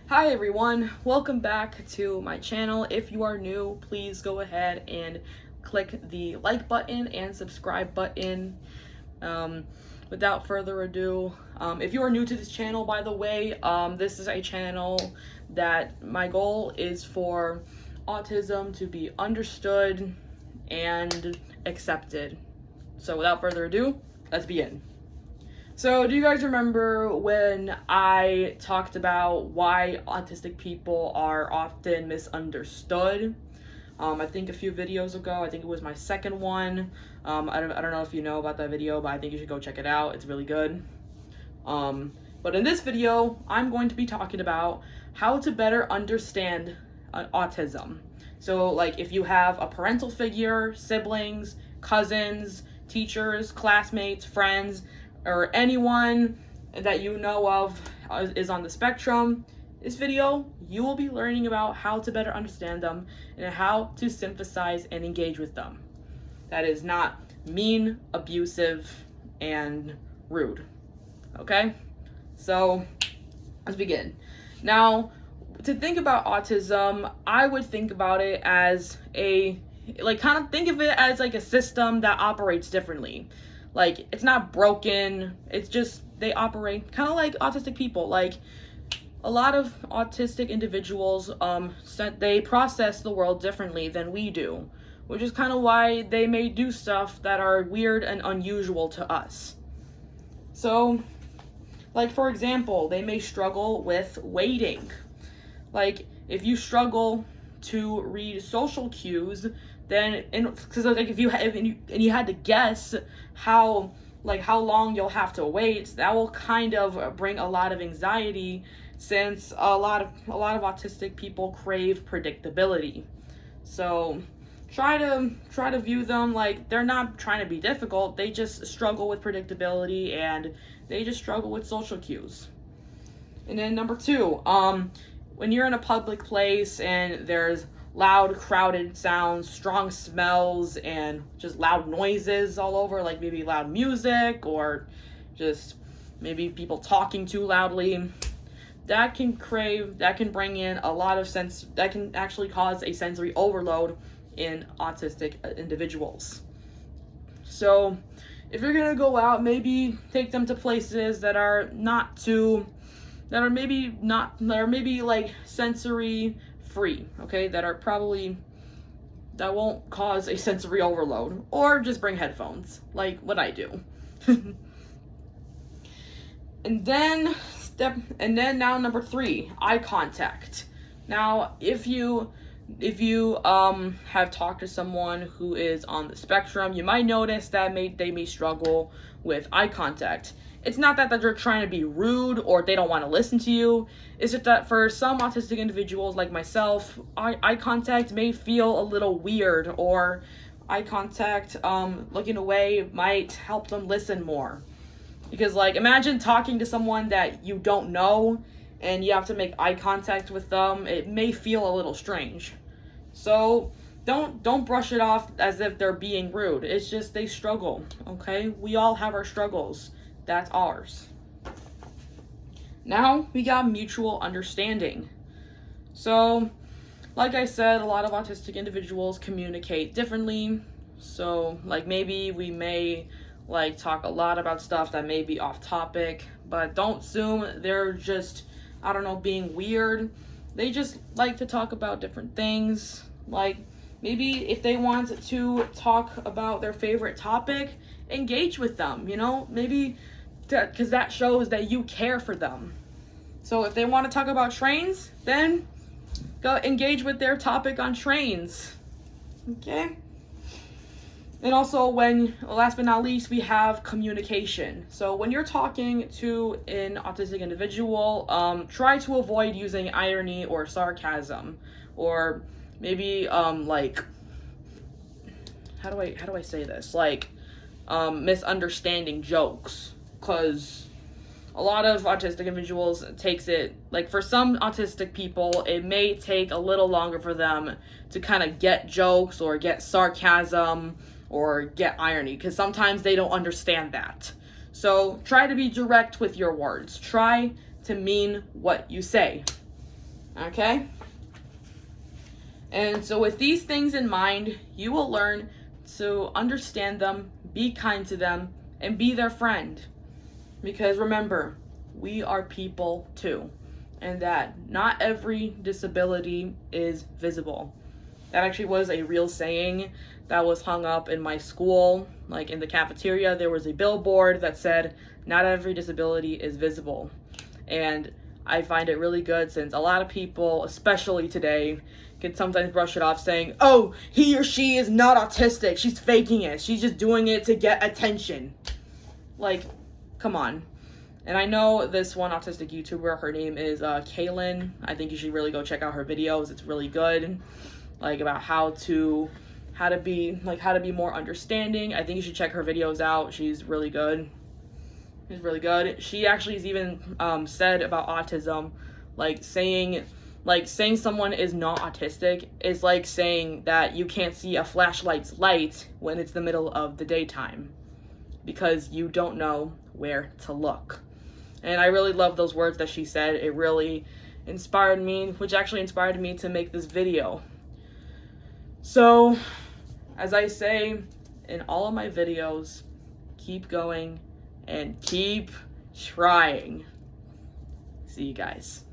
Hi everyone, welcome back to my channel. If you are new, please go ahead and click the like button and subscribe button. Without further ado, if you are new to this channel, by the way, this is a channel that my goal is for autism to be understood and accepted. So without further ado, let's begin. So do you guys remember when I talked about why autistic people are often misunderstood? I think a few videos ago, I think it was my second one. I don't know if you know about that video, but I think you should go check it out. It's really good. But in this video, I'm going to be talking about how to better understand autism. So like if you have a parental figure, siblings, cousins, teachers, classmates, friends, or anyone that you know of is on the spectrum, this video, you will be learning about how to better understand them and how to sympathize and engage with them. That is not mean, abusive, and rude. Okay? So, let's begin. Now, to think about autism, I would think about it as kind of think of it as like a system that operates differently. Like, it's not broken, it's just, they operate kind of like autistic people. Like, a lot of autistic individuals, they process the world differently than we do, which is kind of why they may do stuff that are weird and unusual to us. So, like, for example, they may struggle with waiting. Like, if you struggle to read social cues, then, because like if you had to guess how long you'll have to wait, that will kind of bring a lot of anxiety, since a lot of autistic people crave predictability. So try to view them like they're not trying to be difficult, they just struggle with predictability and they just struggle with social cues. And then number two, when you're in a public place and there's loud, crowded sounds, strong smells, and just loud noises all over, like maybe loud music or just maybe people talking too loudly, that can bring in a lot of that can actually cause a sensory overload in autistic individuals. So if you're gonna go out, maybe take them to places that are maybe like sensory free, okay, that won't cause a sensory overload, or just bring headphones like what I do. and then now number 3, eye contact. Now if you have talked to someone who is on the spectrum, you might notice that they may struggle with eye contact. It's not that they're trying to be rude or they don't want to listen to you. It's just that for some autistic individuals like myself, eye contact may feel a little weird, or eye contact, looking away might help them listen more. Because like, imagine talking to someone that you don't know and you have to make eye contact with them. It may feel a little strange. So don't brush it off as if they're being rude. It's just they struggle, okay? We all have our struggles. That's ours. Now we got mutual understanding. So, like I said, a lot of autistic individuals communicate differently. So, like maybe we may like talk a lot about stuff that may be off topic, but don't assume they're just, I don't know, being weird. They just like to talk about different things. Like maybe if they want to talk about their favorite topic, engage with them, you know, maybe because that shows that you care for them. So if they want to talk about trains, then go engage with their topic on trains. Okay? And also, last but not least, we have communication. So when you're talking to an autistic individual, try to avoid using irony or sarcasm, or maybe like, how do I say this? Like misunderstanding jokes. Because a lot of autistic individuals takes it, like for some autistic people, it may take a little longer for them to kind of get jokes or get sarcasm or get irony, because sometimes they don't understand that. So try to be direct with your words. Try to mean what you say. Okay? And so with these things in mind, you will learn to understand them, be kind to them, and be their friend. Because remember, we are people too, and that not every disability is visible. That actually was a real saying that was hung up in my school. Like in the cafeteria, there was a billboard that said, not every disability is visible. And I find it really good since a lot of people, especially today, can sometimes brush it off saying, oh, he or she is not autistic. She's faking it. She's just doing it to get attention. Like, come on. And I know this one autistic YouTuber, her name is Kaylin. I think you should really go check out her videos. It's really good. Like about how to be more understanding. I think you should check her videos out. She's really good. She's really good. She actually has even said about autism, saying someone is not autistic is like saying that you can't see a flashlight's light when it's the middle of the daytime because you don't know where to look. And I really love those words that she said. It really inspired me, which actually inspired me to make this video. So, as I say in all of my videos, keep going and keep trying. See you guys.